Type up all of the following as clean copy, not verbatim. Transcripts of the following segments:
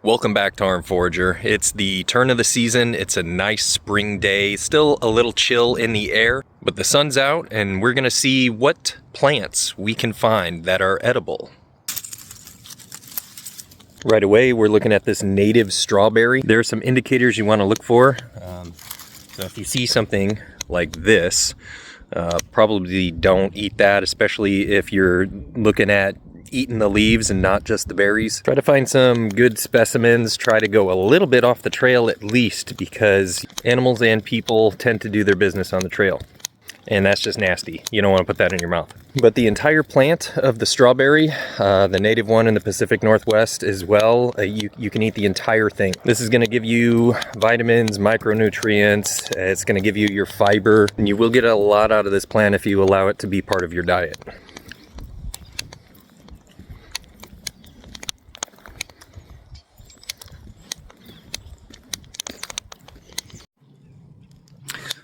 Welcome back to ARMEDFORAGER. It's the turn of the season. It's a nice spring day. Still a little chill in the air, but the sun's out and we're gonna see what plants we can find that are edible. Right away, we're looking at this native strawberry. There are some indicators you want to look for. So if you see something like this, probably don't eat that, especially if you're looking at eating the leaves and not just the berries. Try to find some good specimens. Try to go a little bit off the trail at least, because animals and people tend to do their business on the trail. And that's just nasty. You don't want to put that in your mouth. But the entire plant of the strawberry, the native one in the Pacific Northwest as well, you can eat the entire thing. This is going to give you vitamins, micronutrients. It's going to give you your fiber. And you will get a lot out of this plant if you allow it to be part of your diet.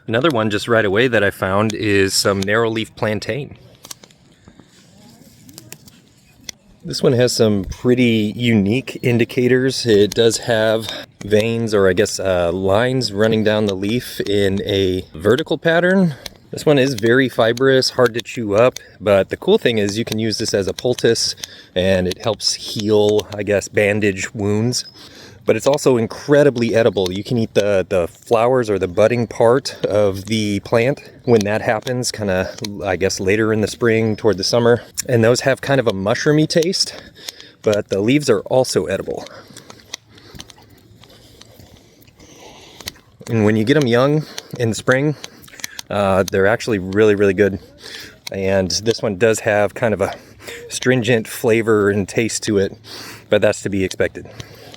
Another one just right away that I found is some narrow-leaf plantain. This one has some pretty unique indicators. It does have veins, or I guess lines running down the leaf in a vertical pattern. This one is very fibrous, hard to chew up, but the cool thing is you can use this as a poultice and it helps heal, I guess, bandage wounds. But it's also incredibly edible. You can eat the flowers or the budding part of the plant when that happens, kind of, I guess, later in the spring toward the summer. And those have kind of a mushroomy taste, but the leaves are also edible. And when you get them young in the spring, they're actually really, really good. And this one does have kind of a stringent flavor and taste to it, but that's to be expected.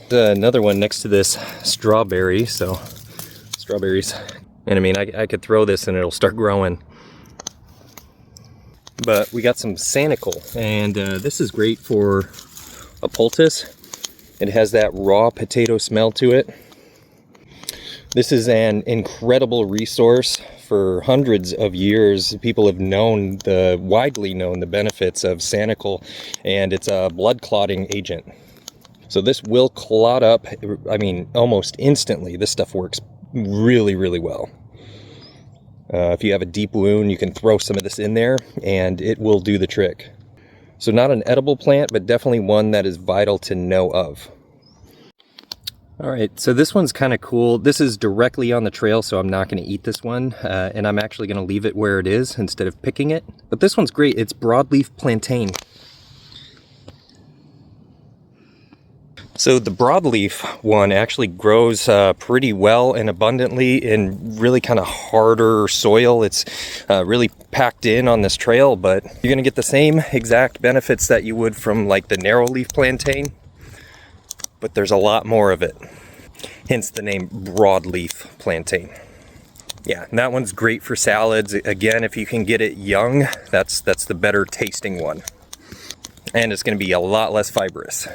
Another one next to this strawberry, so strawberries, and I mean I could throw this and it'll start growing. But we got some sanicle, and this is great for a poultice. It has that raw potato smell to it. This is an incredible resource. For hundreds of years, people have widely known the benefits of sanicle, and it's a blood clotting agent. So this will clot up, I mean, almost instantly. This stuff works really, really well. If you have a deep wound, you can throw some of this in there and it will do the trick. So not an edible plant, but definitely one that is vital to know of. All right, so this one's kind of cool. This is directly on the trail, so I'm not going to eat this one. And I'm actually going to leave it where it is instead of picking it. But this one's great. It's broadleaf plantain. So the broadleaf one actually grows pretty well and abundantly in really kind of harder soil. It's really packed in on this trail, but you're going to get the same exact benefits that you would from like the narrow leaf plantain, but there's a lot more of it. Hence the name broadleaf plantain. Yeah, and that one's great for salads. Again, if you can get it young, that's the better tasting one. And it's going to be a lot less fibrous.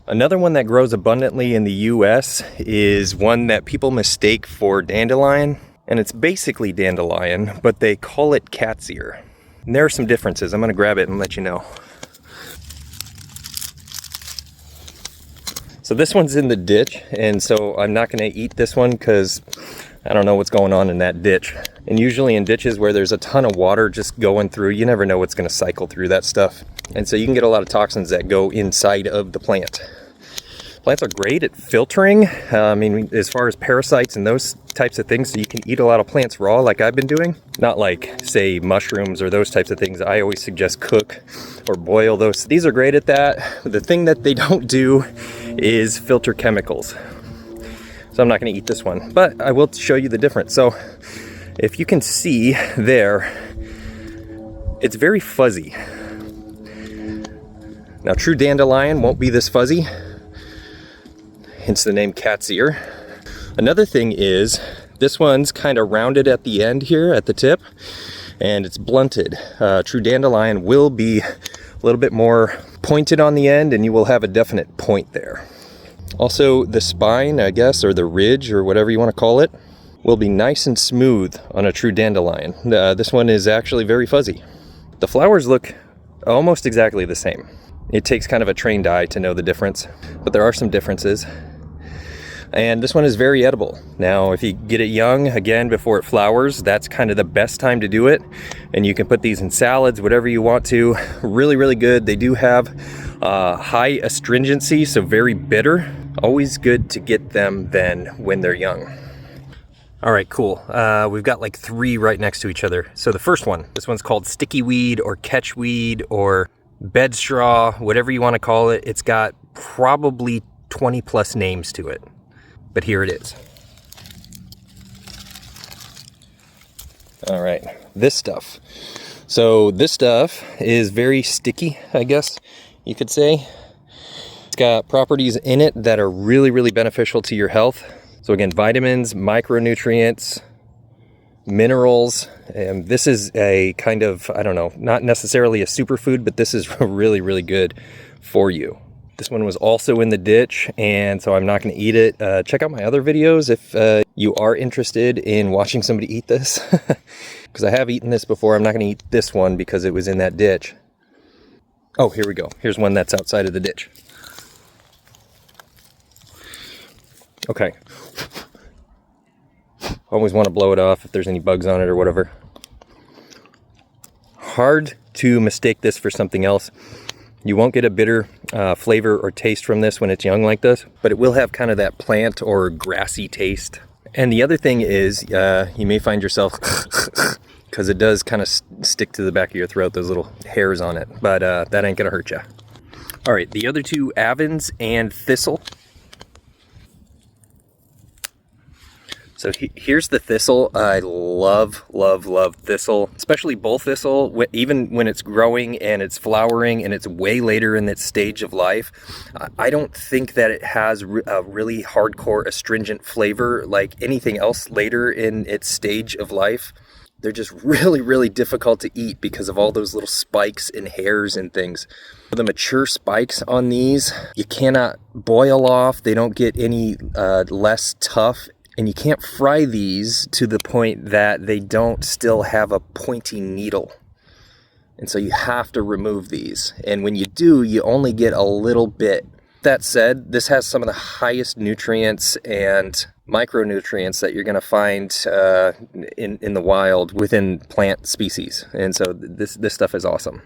Another one that grows abundantly in the US is one that people mistake for dandelion, and it's basically dandelion, but they call it cat's ear. And there are some differences. I'm going to grab it and let you know. So this one's in the ditch, and so I'm not going to eat this one because I don't know what's going on in that ditch. And usually in ditches where there's a ton of water just going through, you never know what's going to cycle through that stuff. And so you can get a lot of toxins that go inside of the plant. Plants are great at filtering, I mean, as far as parasites and those types of things, so you can eat a lot of plants raw like I've been doing. Not like, say, mushrooms or those types of things. I always suggest cook or boil those. These are great at that. The thing that they don't do is filter chemicals. So I'm not going to eat this one, but I will show you the difference. So if you can see there, it's very fuzzy. Now, true dandelion won't be this fuzzy, hence the name cat's ear. Another thing is this one's kind of rounded at the end here at the tip, and it's blunted. True dandelion will be a little bit more pointed on the end, and you will have a definite point there. Also, the spine, I guess, or the ridge, or whatever you want to call it, will be nice and smooth on a true dandelion. This one is actually very fuzzy. The flowers look almost exactly the same. It takes kind of a trained eye to know the difference, but there are some differences. And this one is very edible. Now, if you get it young, again, before it flowers, that's kind of the best time to do it. And you can put these in salads, whatever you want to. Really, really good. They do have high astringency, so very bitter. Always good to get them then when they're young. All right, cool. We've got like 3 right next to each other. So the first one, this one's called sticky weed or catch weed or bed straw, whatever you want to call it. It's got probably 20 plus names to it. But here it is. All right, this stuff. So this stuff is very sticky, I guess you could say. It's got properties in it that are really, really beneficial to your health. So again, vitamins, micronutrients, minerals. And this is a kind of, I don't know, not necessarily a superfood, but this is really, really good for you. This one was also in the ditch, and so I'm not going to eat it. Check out my other videos if you are interested in watching somebody eat this. Because I have eaten this before. I'm not going to eat this one because it was in that ditch. Oh, here we go. Here's one that's outside of the ditch. Okay. Always want to blow it off if there's any bugs on it or whatever. Hard to mistake this for something else. You won't get a bitter flavor or taste from this when it's young like this, but it will have kind of that plant or grassy taste. And the other thing is, you may find yourself, because it does kind of stick to the back of your throat, those little hairs on it, but that ain't gonna hurt you. All right, the other 2, Avens and Thistle. So here's the thistle. I love, love, love thistle, especially bull thistle, even when it's growing and it's flowering and it's way later in its stage of life. I don't think that it has a really hardcore astringent flavor like anything else later in its stage of life. They're just really, really difficult to eat because of all those little spikes and hairs and things. The mature spikes on these, you cannot boil off. They don't get any less tough. And you can't fry these to the point that they don't still have a pointy needle. And so you have to remove these. And when you do, you only get a little bit. That said, this has some of the highest nutrients and micronutrients that you're going to find in the wild within plant species. And so this stuff is awesome.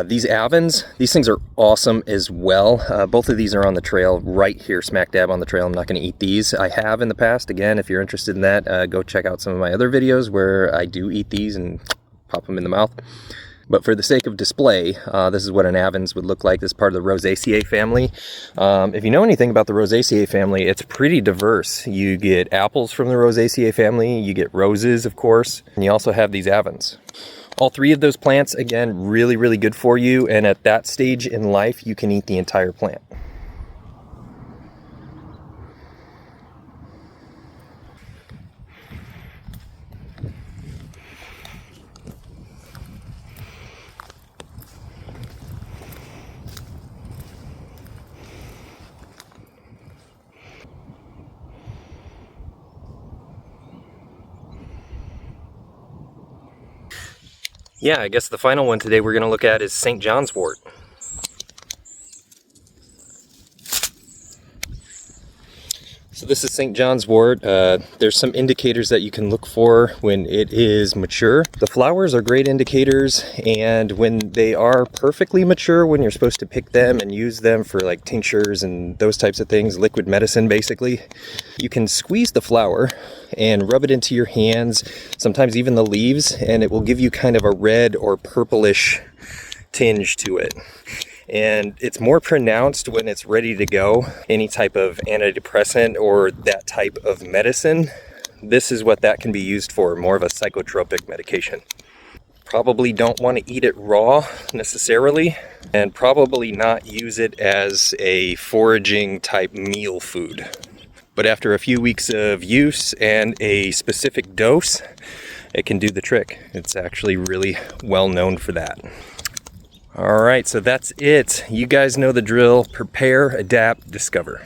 These Avens, these things are awesome as well. Both of these are on the trail right here, smack dab on the trail. I'm not going to eat these. I have in the past. Again, if you're interested in that, go check out some of my other videos where I do eat these and pop them in the mouth. But for the sake of display, this is what an Avens would look like. This is part of the Rosaceae family. If you know anything about the Rosaceae family, it's pretty diverse. You get apples from the Rosaceae family, you get roses, of course, and you also have these Avens. All 3 of those plants, again, really, really good for you. And at that stage in life, you can eat the entire plant. Yeah, I guess the final one today we're going to look at is St. John's wort. So this is St. John's wort. There's some indicators that you can look for when it is mature. The flowers are great indicators, and when they are perfectly mature, when you're supposed to pick them and use them for like tinctures and those types of things, liquid medicine basically, you can squeeze the flower and rub it into your hands, sometimes even the leaves, and it will give you kind of a red or purplish tinge to it. And it's more pronounced when it's ready to go. Any type of antidepressant or that type of medicine, this is what that can be used for, more of a psychotropic medication. Probably don't want to eat it raw necessarily, and probably not use it as a foraging type meal food. But after a few weeks of use and a specific dose, it can do the trick. It's actually really well known for that. All right, so that's it. You guys know the drill. Prepare, adapt, discover.